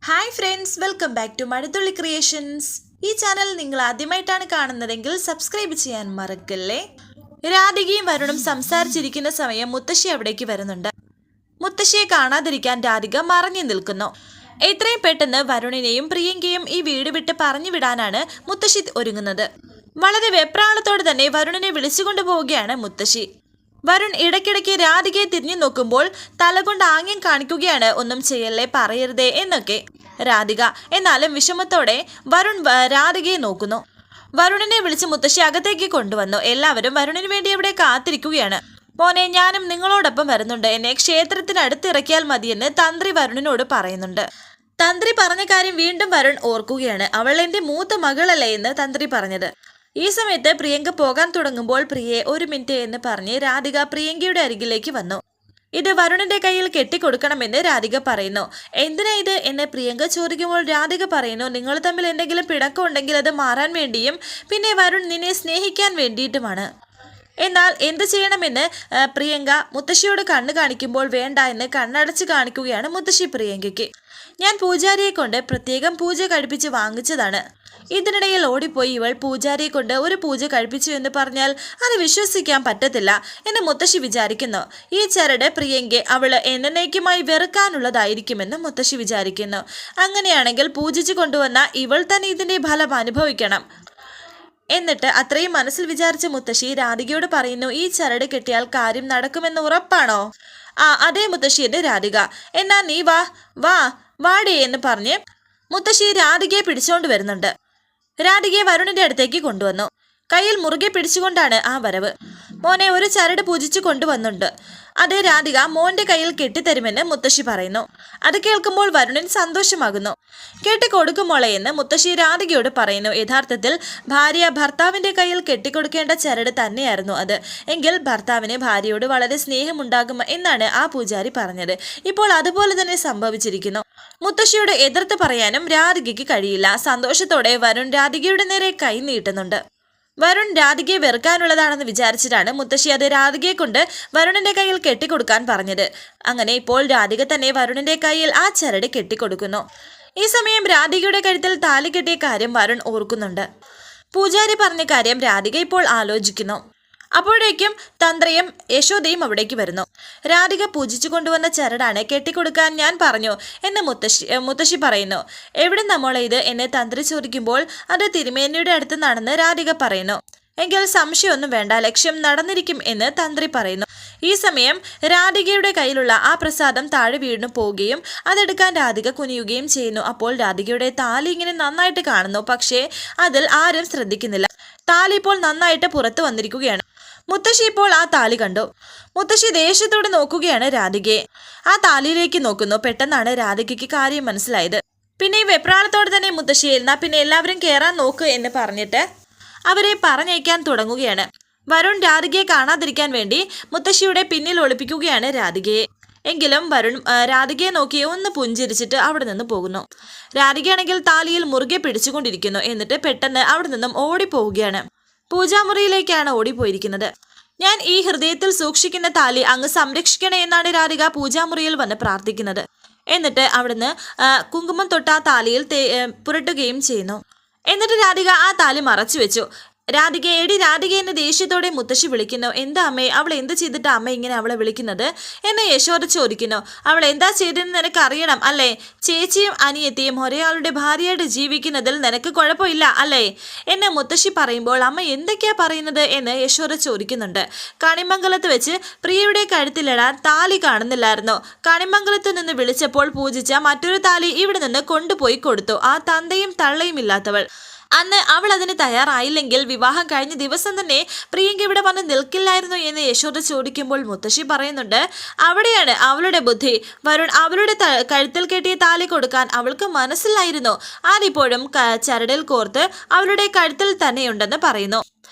Hi friends, welcome back to Mazhathulli creations. ഈ channel നിങ്ങൾ ആദ്യമായിട്ടാണ് കാണുന്നതെങ്കിൽ സബ്സ്ക്രൈബ് ചെയ്യാൻ മറക്കല്ലേ. രാധികയും വരുണും സംസാരിച്ചിരിക്കുന്ന സമയം മുത്തശ്ശി അവിടേക്ക് വരുന്നുണ്ട്. മുത്തശ്ശിയെ കാണാതിരിക്കാൻ രാധിക മറഞ്ഞു നിൽക്കുന്നു. എത്രയും പെട്ടെന്ന് വരുണിനെയും പ്രിയങ്കയും ഈ വീട് വിട്ട് പറഞ്ഞു വിടാനാണ് മുത്തശ്ശി ഒരുങ്ങുന്നത്. വളരെ വെപ്രാളത്തോടെ തന്നെ വരുണിനെ വിളിച്ചുകൊണ്ടു പോവുകയാണ് മുത്തശ്ശി. വരുൺ ഇടയ്ക്കിടയ്ക്ക് രാധികയെ തിരിഞ്ഞു നോക്കുമ്പോൾ തലകൊണ്ട് ആംഗ്യം കാണിക്കുകയാണ്, ഒന്നും ചെയ്യല്ലേ, പറയരുതേ എന്നൊക്കെ. രാധിക എന്നാലും വിഷമത്തോടെ വരുൺ രാധികയെ നോക്കുന്നു. വരുണിനെ വിളിച്ച് മുത്തശ്ശി അകത്തേക്ക് കൊണ്ടുവന്നു. എല്ലാവരും വരുണിന് വേണ്ടി അവിടെ കാത്തിരിക്കുകയാണ്. മോനെ, ഞാനും നിങ്ങളോടൊപ്പം വരുന്നുണ്ട്, എന്നെ ക്ഷേത്രത്തിനടുത്തിറക്കിയാൽ മതിയെന്ന് തന്ത്രി വരുണിനോട് പറയുന്നുണ്ട്. തന്ത്രി പറഞ്ഞ കാര്യം വീണ്ടും വരുൺ ഓർക്കുകയാണ്. അവൾ എൻ്റെ മൂത്ത മകളല്ലേ എന്ന് തന്ത്രി പറഞ്ഞത്. ഈ സമയത്ത് പ്രിയങ്ക പോകാൻ തുടങ്ങുമ്പോൾ പ്രിയെ ഒരു മിനിറ്റ് എന്ന് പറഞ്ഞ് രാധിക പ്രിയങ്കയുടെ അരികിലേക്ക് വന്നു. ഇത് വരുണിന്റെ കയ്യിൽ കെട്ടിക്കൊടുക്കണമെന്ന് രാധിക പറയുന്നു. എന്തിനാ ഇത് എന്ന് പ്രിയങ്ക ചോദിക്കുമ്പോൾ രാധിക പറയുന്നു, നിങ്ങൾ തമ്മിൽ എന്തെങ്കിലും പിണക്കം ഉണ്ടെങ്കിൽ അത് മാറാൻ വേണ്ടിയും പിന്നെ വരുൺ നിന്നെ സ്നേഹിക്കാൻ വേണ്ടിയിട്ടുമാണ്. എന്നാൽ എന്ത് ചെയ്യണമെന്ന് പ്രിയങ്ക മുത്തശ്ശിയോട് കണ്ണു കാണിക്കുമ്പോൾ വേണ്ട എന്ന് കണ്ണടച്ച് കാണിക്കുകയാണ് മുത്തശ്ശി പ്രിയങ്കയ്ക്ക്. ഞാൻ പൂജാരിയെ കൊണ്ട് പ്രത്യേകം പൂജ കഴിപ്പിച്ച് വാങ്ങിച്ചതാണ്. ഇതിനിടയിൽ ഓടിപ്പോയി ഇവൾ പൂജാരിയെ കൊണ്ട് ഒരു പൂജ കഴിപ്പിച്ചു എന്ന് പറഞ്ഞാൽ അത് വിശ്വസിക്കാൻ പറ്റത്തില്ല എന്ന് മുത്തശ്ശി വിചാരിക്കുന്നു. ഈ ചരട് പ്രിയങ്കയെ അവള് എന്നേക്കുമായി വെറുക്കാനുള്ളതായിരിക്കുമെന്ന് മുത്തശ്ശി വിചാരിക്കുന്നു. അങ്ങനെയാണെങ്കിൽ പൂജിച്ചു കൊണ്ടുവന്ന ഇവൾ തന്നെ ഇതിന്റെ ഫലം അനുഭവിക്കണം. എന്നിട്ട് അത്രയും മനസ്സിൽ വിചാരിച്ച മുത്തശ്ശി രാധികയോട് പറയുന്നു, ഈ ചരട് കെട്ടിയാൽ കാര്യം നടക്കുമെന്ന് ഉറപ്പാണോ? അതേ മുത്തശ്ശി എന്ന് രാധിക. എന്നാ നീ വാടേ എന്ന് പറഞ്ഞ് മുത്തശ്ശി രാധികയെ പിടിച്ചുകൊണ്ട് വരുന്നുണ്ട്. രാധികയെ വരുണിന്റെ അടുത്തേക്ക് കൊണ്ടുവന്നു. കയ്യിൽ മുറുകെ പിടിച്ചുകൊണ്ടാണ് ആ വരവ്. മോനെ, ഒരു ചരട് പൂജിച്ചു കൊണ്ടുവന്നുണ്ട്, അത് രാധിക മോന്റെ കയ്യിൽ കെട്ടിത്തരുമെന്ന് മുത്തശ്ശി പറയുന്നു. അത് കേൾക്കുമ്പോൾ വരുണിന് സന്തോഷമാകുന്നു. കെട്ടിക്കൊടുക്കുമോളെ എന്ന് മുത്തശ്ശി രാധികയോട് പറയുന്നു. യഥാർത്ഥത്തിൽ ഭാര്യ ഭർത്താവിന്റെ കയ്യിൽ കെട്ടിക്കൊടുക്കേണ്ട ചരട് തന്നെയായിരുന്നു അത്. എങ്കിൽ ഭർത്താവിന് ഭാര്യയോട് വളരെ സ്നേഹമുണ്ടാകും എന്നാണ് ആ പൂജാരി പറഞ്ഞത്. ഇപ്പോൾ അതുപോലെ തന്നെ സംഭവിച്ചിരിക്കുന്നു. മുത്തശ്ശിയോട് എതിർത്ത് പറയാനും രാധികയ്ക്ക് കഴിയില്ല. സന്തോഷത്തോടെ വരുൺ രാധികയുടെ നേരെ കൈ നീട്ടുന്നുണ്ട്. വരുൺ രാധികയെ വെറുക്കാനുള്ളതാണെന്ന് വിചാരിച്ചിട്ടാണ് മുത്തശ്ശി അത് രാധികയെ കൊണ്ട് വരുണിന്റെ കയ്യിൽ കെട്ടിക്കൊടുക്കാൻ പറഞ്ഞത്. അങ്ങനെ ഇപ്പോൾ രാധിക തന്നെ വരുണിന്റെ കയ്യിൽ ആ ചരട് കെട്ടിക്കൊടുക്കുന്നു. ഈ സമയം രാധികയുടെ കഴുത്തിൽ താലി കെട്ടിയ കാര്യം വരുൺ ഓർക്കുന്നുണ്ട്. പൂജാരി പറഞ്ഞ കാര്യം രാധിക ഇപ്പോൾ ആലോചിക്കുന്നു. അപ്പോഴേക്കും തന്ത്രയും യശോദയും അവിടേക്ക് വരുന്നു. രാധിക പൂജിച്ചു കൊണ്ടുവന്ന ചരടാണ്, കെട്ടിക്കൊടുക്കാൻ ഞാൻ പറഞ്ഞു എന്ന് മുത്തശ്ശി പറയുന്നു. എവിടെ നമ്മളെ ഇത് എന്ന് തന്ത്രി ചോദിക്കുമ്പോൾ അത് തിരുമേനിയുടെ അടുത്ത് നിന്നാണെന്ന് രാധിക പറയുന്നു. എങ്കിൽ സംശയമൊന്നും വേണ്ട, ലക്ഷ്യം നടന്നിരിക്കും എന്ന് തന്ത്രി പറയുന്നു. ഈ സമയം രാധികയുടെ കയ്യിലുള്ള ആ പ്രസാദം താഴെ വീണു പോവുകയും അതെടുക്കാൻ രാധിക കുനിയുകയും ചെയ്യുന്നു. അപ്പോൾ രാധികയുടെ താലി ഇങ്ങനെ നന്നായിട്ട് കാണുന്നു, പക്ഷേ അതിൽ ആരും ശ്രദ്ധിക്കുന്നില്ല. താലി ഇപ്പോൾ നന്നായിട്ട് പുറത്തു വന്നിരിക്കുകയാണ്. മുത്തശ്ശി ഇപ്പോൾ ആ താലി കണ്ടു. മുത്തശ്ശി ദേഷ്യത്തോടെ നോക്കുകയാണ് രാധികയെ. ആ താലിയിലേക്ക് നോക്കുന്നു. പെട്ടെന്നാണ് രാധികയ്ക്ക് കാര്യം മനസ്സിലായത്. പിന്നെ ഈ വെപ്രാളത്തോടെ തന്നെ മുത്തശ്ശി എന്നാ പിന്നെ എല്ലാവരും കയറാൻ നോക്ക് എന്ന് പറഞ്ഞിട്ട് അവരെ പറഞ്ഞയക്കാൻ തുടങ്ങുകയാണ്. വരുൺ രാധികയെ കാണാതിരിക്കാൻ വേണ്ടി മുത്തശ്ശിയുടെ പിന്നിൽ ഒളിപ്പിക്കുകയാണ് രാധികയെ. എങ്കിലും വരുൺ രാധികയെ നോക്കി ഒന്ന് പുഞ്ചിരിച്ചിട്ട് അവിടെ നിന്ന് പോകുന്നു. രാധികയാണെങ്കിൽ താലിയിൽ മുറുകെ പിടിച്ചുകൊണ്ടിരിക്കുന്നു. എന്നിട്ട് പെട്ടെന്ന് അവിടെ നിന്നും ഓടിപ്പോവുകയാണ്. പൂജാമുറിയിലേക്കാണ് ഓടിപ്പോയിരിക്കുന്നത്. ഞാൻ ഈ ഹൃദയത്തിൽ സൂക്ഷിക്കുന്ന താലി അങ്ങ് സംരക്ഷിക്കണേ എന്നാണ് രാധിക പൂജാമുറിയിൽ വന്ന് പ്രാർത്ഥിക്കുന്നത്. എന്നിട്ട് അവിടുന്ന് കുങ്കുമം തൊട്ട് ആ താലിയിൽ പുരട്ടുകയും ചെയ്യുന്നു. എന്നിട്ട് രാധിക ആ താലി മറച്ചു വെച്ചു. രാധിക, എടി രാധിക എന്ന് ദേഷ്യത്തോടെ മുത്തശ്ശി വിളിക്കുന്നു. എന്താ അമ്മേ, അവൾ എന്ത് ചെയ്തിട്ടാ അമ്മ ഇങ്ങനെ അവളെ വിളിക്കുന്നത് എന്ന് യശോദ ചോദിക്കുന്നു. അവൾ എന്താ ചെയ്തതെന്ന് നിനക്ക് അറിയണം അല്ലേ? ചേച്ചിയും അനിയത്തിയും ഒരേയാളുടെ ഭാര്യയായിട്ട് ജീവിക്കുന്നതിൽ നിനക്ക് കുഴപ്പമില്ല അല്ലേ എന്ന് മുത്തശ്ശി പറയുമ്പോൾ അമ്മ എന്തൊക്കെയാ പറയുന്നത് എന്ന് യശോദ ചോദിക്കുന്നുണ്ട്. കണിമംഗലത്ത് വെച്ച് പ്രിയയുടെ കഴുത്തിലിടാൻ താലി കാണുന്നില്ലായിരുന്നു. കണിമംഗലത്ത് നിന്ന് വിളിച്ചപ്പോൾ പൂജിച്ച മറ്റൊരു താലി ഇവിടെ നിന്ന് കൊണ്ടുപോയി കൊടുത്തു. ആ തന്തയും തള്ളയും ഇല്ലാത്തവൾ. അന്ന് അവൾ അതിന് തയ്യാറായില്ലെങ്കിൽ വിവാഹം കഴിഞ്ഞ ദിവസം തന്നെ പ്രിയങ്ക ഇവിടെ വന്ന് നിൽക്കില്ലായിരുന്നു എന്ന് യശോദ ചോദിക്കുമ്പോൾ മുത്തശ്ശി പറയുന്നുണ്ട്, അവിടെയാണ് അവളുടെ ബുദ്ധി. വരുൺ അവളുടെ കഴുത്തിൽ കെട്ടിയ താലി കൊടുക്കാൻ അവൾക്ക് മനസ്സിലായിരുന്നു. അതിപ്പോഴും ചരടിൽ കോർത്ത് അവളുടെ കഴുത്തിൽ തന്നെയുണ്ടെന്ന് പറയുന്നു.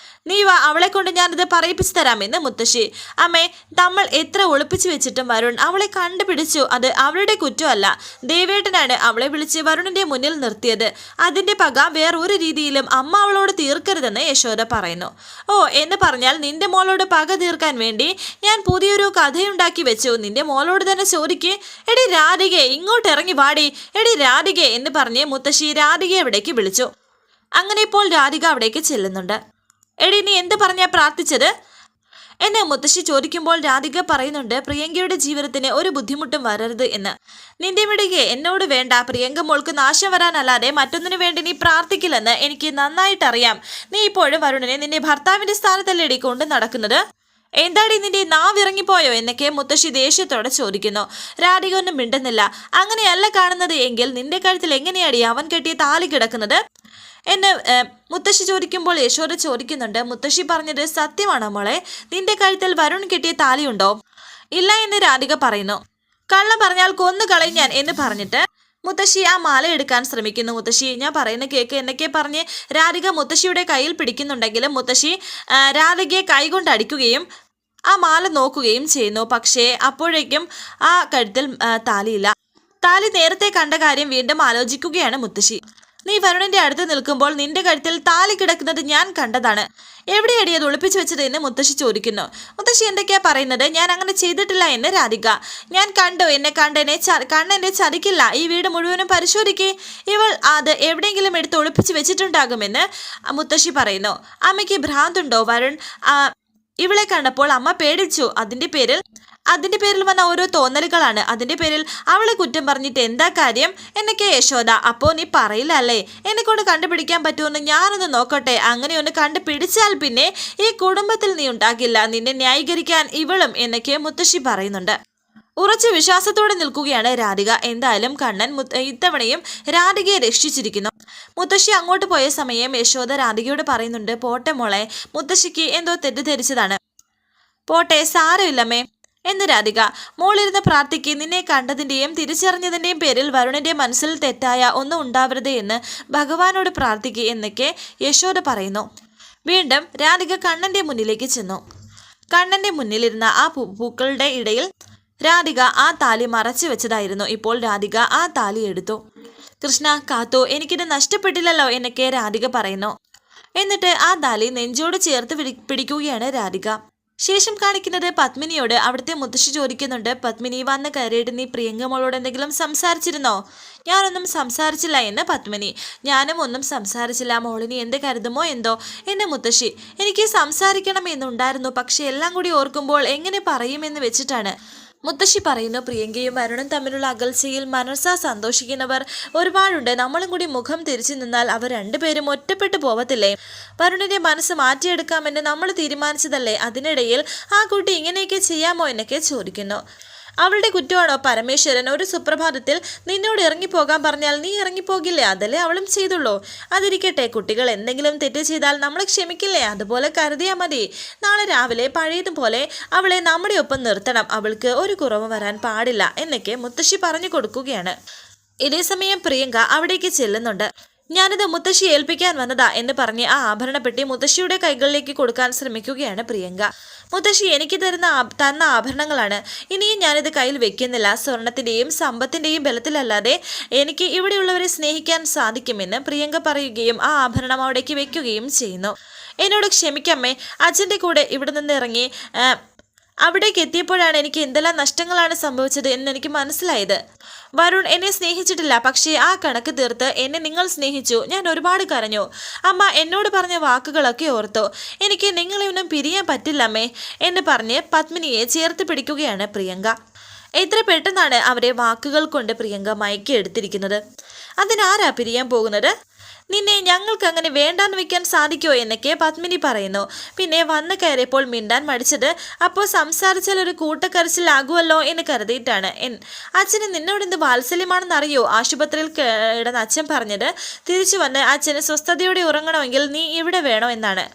നീ വാ, അവളെ കൊണ്ട് ഞാനിത് പറയിപ്പിച്ചു തരാമെന്ന് മുത്തശ്ശി. അമ്മേ, നമ്മൾ എത്ര ഒളിപ്പിച്ചു വെച്ചിട്ടും വരുൺ അവളെ കണ്ടുപിടിച്ചു. അത് അവളുടെ കുറ്റമല്ല. ദേവേട്ടനാണ് അവളെ വിളിച്ച് വരുണിന്റെ മുന്നിൽ നിർത്തിയത്. അതിന്റെ പക വേറൊരു രീതിയിലും അമ്മ അവളോട് തീർക്കരുതെന്ന് യശോദ പറയുന്നു. ഓ, എന്ന് പറഞ്ഞാൽ നിന്റെ മോളോട് പക തീർക്കാൻ വേണ്ടി ഞാൻ പുതിയൊരു കഥയുണ്ടാക്കി വെച്ചു. നിന്റെ മോളോട് തന്നെ ചോദിക്ക്. എടി രാധികെ, ഇങ്ങോട്ട് ഇറങ്ങി വാടി. എടി രാധികെ എന്ന് പറഞ്ഞ് മുത്തശ്ശി രാധികയെ അവിടേക്ക് വിളിച്ചു. അങ്ങനെ ഇപ്പോൾ രാധിക അവിടേക്ക് ചെല്ലുന്നുണ്ട്. എടി, നീ എന്ത് പറഞ്ഞാ പ്രാർത്ഥിച്ചത് എന്നെ മുത്തശ്ശി ചോദിക്കുമ്പോൾ രാധിക പറയുന്നുണ്ട്, പ്രിയങ്കയുടെ ജീവിതത്തിന് ഒരു ബുദ്ധിമുട്ടും വരരുത് എന്ന്. നിന്റെ വിടുകെ എന്നോട് വേണ്ട. പ്രിയങ്ക മോൾക്ക് നാശം വരാനല്ലാതെ മറ്റൊന്നിനു വേണ്ടി നീ പ്രാർത്ഥിക്കില്ലെന്ന് എനിക്ക് നന്നായിട്ടറിയാം. നീ ഇപ്പോഴും വരുണിനെ നിന്റെ ഭർത്താവിന്റെ സ്ഥാനത്തല്ലേടി കൊണ്ട് നടക്കുന്നത്. എന്താടി നിന്റെ നാവിറങ്ങിപ്പോയോ എന്നൊക്കെ മുത്തശ്ശി ദേഷ്യത്തോടെ ചോദിക്കുന്നു. രാധിക ഒന്നും മിണ്ടുന്നില്ല. അങ്ങനെയല്ല കാണുന്നത് എങ്കിൽ നിന്റെ കഴുത്തിൽ എങ്ങനെയാടി അവൻ കെട്ടിയ താലി കിടക്കുന്നത് എന്നെ മുത്തശ്ശി ചോദിക്കുമ്പോൾ യശോദ ചോദിക്കുന്നുണ്ട്, മുത്തശ്ശി പറഞ്ഞത് സത്യമാണോ മോളെ? നിന്റെ കഴുത്തിൽ വരുൺ കെട്ടിയ താലിയുണ്ടോ? ഇല്ല എന്ന് രാധിക പറയുന്നു. കള്ളം പറഞ്ഞാൽ കൊന്നു കളയും ഞാൻ എന്ന് പറഞ്ഞിട്ട് മുത്തശ്ശി ആ മാല എടുക്കാൻ ശ്രമിക്കുന്നു. മുത്തശ്ശി, ഞാൻ പറയുന്ന കേക്ക് എന്നൊക്കെ പറഞ്ഞ് രാധിക മുത്തശ്ശിയുടെ കയ്യിൽ പിടിക്കുന്നുണ്ടെങ്കിലും മുത്തശ്ശി രാധികയെ കൈകൊണ്ട് അടിക്കുകയും ആ മാല നോക്കുകയും ചെയ്യുന്നു. പക്ഷേ അപ്പോഴേക്കും ആ കഴുത്തിൽ താലിയില്ല. താലി നേരത്തെ കണ്ട കാര്യം വീണ്ടും ആലോചിക്കുകയാണ് മുത്തശ്ശി. നീ വരുണിന്റെ അടുത്ത് നിൽക്കുമ്പോൾ നിന്റെ കഴുത്തിൽ താലി കിടക്കുന്നത് ഞാൻ കണ്ടതാണ്. എവിടെയടി അത് ഒളിപ്പിച്ചു വെച്ചത് എന്ന് മുത്തശ്ശി ചോദിക്കുന്നു. മുത്തശ്ശി എന്തൊക്കെയാ പറയുന്നത്? ഞാൻ അങ്ങനെ ചെയ്തിട്ടില്ല എന്ന് രാധിക. ഞാൻ കണ്ടു, എന്നെ കണ്ണെന്നെ ചതിക്കില്ല. ഈ വീട് മുഴുവനും പരിശോധിക്കേ, ഇവൾ അത് എവിടെയെങ്കിലും എടുത്ത് ഒളിപ്പിച്ചു വെച്ചിട്ടുണ്ടാകുമെന്ന് മുത്തശ്ശി പറയുന്നു. അമ്മയ്ക്ക് ഭ്രാന്തുണ്ടോ? വരുൺ ഇവളെ കണ്ടപ്പോൾ അമ്മ പേടിച്ചു. അതിന്റെ പേരിൽ വന്ന ഓരോ തോന്നലുകളാണ്. അതിന്റെ പേരിൽ അവളെ കുറ്റം പറഞ്ഞിട്ട് എന്താ കാര്യം എന്നൊക്കെ യശോദ. അപ്പോ നീ പറയില്ല അല്ലേ? എന്നെ കൊണ്ട് കണ്ടുപിടിക്കാൻ പറ്റുമെന്ന് ഞാനൊന്ന് നോക്കട്ടെ. അങ്ങനെ ഒന്ന് കണ്ടുപിടിച്ചാൽ പിന്നെ ഈ കുടുംബത്തിൽ നീ ഉണ്ടാകില്ല. നിന്നെ ന്യായീകരിക്കാൻ ഇവളും എന്നൊക്കെ മുത്തശ്ശി പറയുന്നുണ്ട്. ഉറച്ച വിശ്വാസത്തോടെ നിൽക്കുകയാണ് രാധിക. എന്തായാലും കണ്ണൻ ഇത്തവണയും രാധികയെ രക്ഷിച്ചിരിക്കുന്നു. മുത്തശ്ശി അങ്ങോട്ട് പോയ സമയം യശോദ രാധികയോട് പറയുന്നുണ്ട്, പോട്ടെ മോളെ, മുത്തശ്ശിക്ക് എന്തോ തെറ്റിദ്ധരിച്ചതാണ്. പോട്ടെ, സാരമില്ലമ്മേ എന്ന് രാധിക. മോളിരുന്ന് പ്രാർത്ഥിക്ക്. നിന്നെ കണ്ടതിൻ്റെയും തിരിച്ചറിഞ്ഞതിൻ്റെയും പേരിൽ വരുണിൻ്റെ മനസ്സിൽ തെറ്റായ ഒന്നും ഉണ്ടാവരുത് എന്ന് ഭഗവാനോട് പ്രാർത്ഥിക്കുക എന്നൊക്കെ യശോദ പറയുന്നു. വീണ്ടും രാധിക കണ്ണൻ്റെ മുന്നിലേക്ക് ചെന്നു. കണ്ണൻ്റെ മുന്നിലിരുന്ന ആ പൂക്കളുടെ ഇടയിൽ രാധിക ആ താലി മറച്ചു വെച്ചതായിരുന്നു. ഇപ്പോൾ രാധിക ആ താലി എടുത്തു. കൃഷ്ണ കാത്തു, എനിക്കിത് നഷ്ടപ്പെട്ടില്ലല്ലോ എന്നൊക്കെ രാധിക പറയുന്നു. എന്നിട്ട് ആ താലി നെഞ്ചോട് ചേർത്ത് പിടിക്കുകയാണ് രാധിക. ശേഷം കാണിക്കുന്നത് പത്മിനിയോട്. അവിടുത്തെ മുത്തശ്ശി ചോദിക്കുന്നുണ്ട്, പത്മിനി വന്ന് കയറിയിട്ട് നീ പ്രിയങ്ക മോളോട് എന്തെങ്കിലും സംസാരിച്ചിരുന്നോ? ഞാനൊന്നും സംസാരിച്ചില്ല എന്ന് പത്മിനി. ഞാനും ഒന്നും സംസാരിച്ചില്ല. മോളിനി എന്ത് കരുതുമോ എന്തോ എന്നെ മുത്തശ്ശി. എനിക്ക് സംസാരിക്കണം എന്നുണ്ടായിരുന്നു, പക്ഷെ എല്ലാം കൂടി ഓർക്കുമ്പോൾ എങ്ങനെ പറയുമെന്ന് വെച്ചിട്ടാണ്. മുത്തശ്ശി പറയുന്നു, പ്രിയങ്കയും വരുണും തമ്മിലുള്ള അകൽച്ചയിൽ മനസ്സാ സന്തോഷിക്കുന്നവർ ഒരുപാടുണ്ട്. നമ്മളും കൂടി മുഖം തിരിച്ചു നിന്നാൽ അവർ രണ്ടുപേരും ഒറ്റപ്പെട്ടു പോവത്തില്ലേ? വരുണിന്റെ മനസ്സ് മാറ്റിയെടുക്കാമെന്ന് നമ്മൾ തീരുമാനിച്ചതല്ലേ? അതിനിടയിൽ ആ കുട്ടി ഇങ്ങനെയൊക്കെ ചെയ്യാമോ എന്നൊക്കെ ചോദിക്കുന്നു. അവളുടെ കുറ്റമാണോ പരമേശ്വരൻ? ഒരു സുപ്രഭാതത്തിൽ നിന്നോട് ഇറങ്ങിപ്പോകാൻ പറഞ്ഞാൽ നീ ഇറങ്ങിപ്പോകില്ലേ? അതല്ലേ അവളും ചെയ്തുള്ളൂ. അതിരിക്കട്ടെ, കുട്ടികൾ എന്തെങ്കിലും തെറ്റ് ചെയ്താൽ നമ്മൾ ക്ഷമിക്കില്ലേ? അതുപോലെ കരുതിയാൽ മതി. നാളെ രാവിലെ പഴയതുപോലെ അവളെ നമ്മുടെ ഒപ്പം നിർത്തണം. അവൾക്ക് ഒരു കുറവ് വരാൻ പാടില്ല എന്നൊക്കെ മുത്തശ്ശി പറഞ്ഞു കൊടുക്കുകയാണ്. ഇതേസമയം പ്രിയങ്ക അവിടേക്ക് ചെല്ലുന്നുണ്ട്. ഞാനിത് മുത്തശ്ശി ഏൽപ്പിക്കാൻ വന്നതാ എന്ന് പറഞ്ഞ് ആ ആഭരണപ്പെട്ടി മുത്തശ്ശിയുടെ കൈകളിലേക്ക് കൊടുക്കാൻ ശ്രമിക്കുകയാണ് പ്രിയങ്ക. മുത്തശ്ശി എനിക്ക് തന്ന ആഭരണങ്ങളാണ്. ഇനിയും ഞാനിത് കയ്യിൽ വെക്കുന്നില്ല. സ്വർണത്തിന്റെയും സമ്പത്തിന്റെയും ബലത്തിലല്ലാതെ എനിക്ക് ഇവിടെയുള്ളവരെ സ്നേഹിക്കാൻ സാധിക്കുമെന്ന് പ്രിയങ്ക പറയുകയും ആ ആഭരണം അവിടേക്ക് വെക്കുകയും ചെയ്യുന്നു. എന്നോട് ക്ഷമിക്കമ്മേ, അച്ഛൻ്റെ കൂടെ ഇവിടെ നിന്ന് ഇറങ്ങി അവിടേക്ക് എത്തിയപ്പോഴാണ് എനിക്ക് എന്തെല്ലാം നഷ്ടങ്ങളാണ് സംഭവിച്ചത് എന്ന് എനിക്ക് മനസ്സിലായത്. വരുൺ എന്നെ സ്നേഹിച്ചിട്ടില്ല, പക്ഷേ ആ കണക്ക് തീർത്ത് എന്നെ നിങ്ങൾ സ്നേഹിച്ചു. ഞാൻ ഒരുപാട് കരഞ്ഞു. അമ്മ എന്നോട് പറഞ്ഞ വാക്കുകളൊക്കെ ഓർത്തു. എനിക്ക് നിങ്ങളെ ഒന്നും പിരിയാൻ പറ്റില്ലമ്മേ എന്ന് പറഞ്ഞ് പത്മിനിയെ ചേർത്ത് പിടിക്കുകയാണ് പ്രിയങ്ക. എത്ര പെട്ടെന്നാണ് അവരെ വാക്കുകൾ കൊണ്ട് പ്രിയങ്ക മയക്കി എടുത്തിരിക്കുന്നത്. അതിനാരാ പിരിയാൻ പോകുന്നത്? നിന്നെ ഞങ്ങൾക്ക് അങ്ങനെ വേണ്ടാന്ന് വെക്കാൻ സാധിക്കുമോ എന്നൊക്കെ പത്മിനി പറയുന്നു. പിന്നെ വന്ന് കയറിയപ്പോൾ മിണ്ടാൻ മടിച്ചത് അപ്പോൾ സംസാരിച്ചാൽ ഒരു കൂട്ടക്കരച്ചിലാകുമല്ലോ എന്ന് കരുതിയിട്ടാണ്. അച്ഛന് നിന്നോട് എന്ത് വാത്സല്യമാണെന്നറിയോ? ആശുപത്രിയിൽ കിടന്ന് അച്ഛൻ പറഞ്ഞത് തിരിച്ചു വന്ന് അച്ഛന് സ്വസ്ഥതയോടെ ഉറങ്ങണമെങ്കിൽ നീ ഇവിടെ വേണോ എന്നാണ്.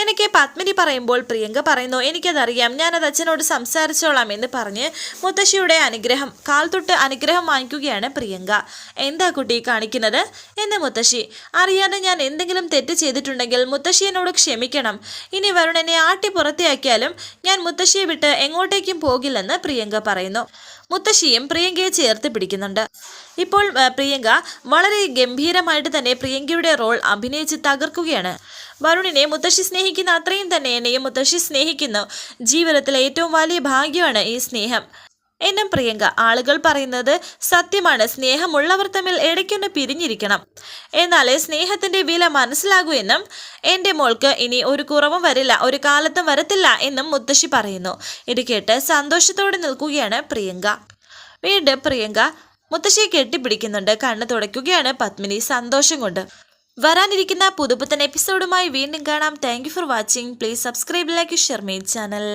എനിക്ക് പത്മിനി പറയുമ്പോൾ പ്രിയങ്ക പറയുന്നു, എനിക്കതറിയാം, ഞാനത് അച്ഛനോട് സംസാരിച്ചോളാം എന്ന് പറഞ്ഞ് മുത്തശ്ശിയുടെ കാൽ തൊട്ട് അനുഗ്രഹം വാങ്ങിക്കുകയാണ് പ്രിയങ്ക. എന്താ കുട്ടി കാണിക്കുന്നത് എന്ന് മുത്തശ്ശി. അറിയാതെ ഞാൻ എന്തെങ്കിലും തെറ്റ് ചെയ്തിട്ടുണ്ടെങ്കിൽ മുത്തശ്ശി എന്നോട് ക്ഷമിക്കണം. ഇനി വരുണനെ ആട്ടി പുറത്തിയാക്കിയാലും ഞാൻ മുത്തശ്ശിയെ വിട്ട് എങ്ങോട്ടേക്കും പോകില്ലെന്ന് പ്രിയങ്ക പറയുന്നു. മുത്തശ്ശിയും പ്രിയങ്കയെ ചേർത്ത് പിടിക്കുന്നുണ്ട്. ഇപ്പോൾ പ്രിയങ്ക വളരെ ഗംഭീരമായിട്ട് തന്നെ പ്രിയങ്കയുടെ റോൾ അഭിനയിച്ച് തകർക്കുകയാണ്. വരുണിനെ മുത്തശ്ശി സ്നേഹിക്കുന്ന അത്രയും തന്നെ എന്നെയും മുത്തശ്ശി സ്നേഹിക്കുന്നു. ജീവിതത്തിലെ ഏറ്റവും വലിയ ഭാഗ്യമാണ് ഈ സ്നേഹം എന്നും പ്രിയങ്ക. ആളുകൾ പറയുന്നത് സത്യമാണ്, സ്നേഹമുള്ളവർ തമ്മിൽ ഇടയ്ക്കൊന്ന് പിരിഞ്ഞിരിക്കണം, എന്നാലേ സ്നേഹത്തിന്റെ വില മനസ്സിലാകൂ എന്നും എൻ്റെ മോൾക്ക് ഇനി ഒരു കുറവും വരില്ല, ഒരു കാലത്തും വരത്തില്ല എന്നും മുത്തശ്ശി പറയുന്നു. ഇത് കേട്ട് സന്തോഷത്തോടെ നിൽക്കുകയാണ് പ്രിയങ്ക. വീണ്ടും പ്രിയങ്ക മുത്തശ്ശിയെ കെട്ടിപ്പിടിക്കുന്നുണ്ട്. കണ്ണ് തുടയ്ക്കുകയാണ് പത്മിനി സന്തോഷം കൊണ്ട്. വരാനിരിക്കുന്ന പുതുപുത്തൻ എപ്പിസോഡുമായി വീണ്ടും കാണാം. Thank you for watching. Please subscribe, like, share my channel.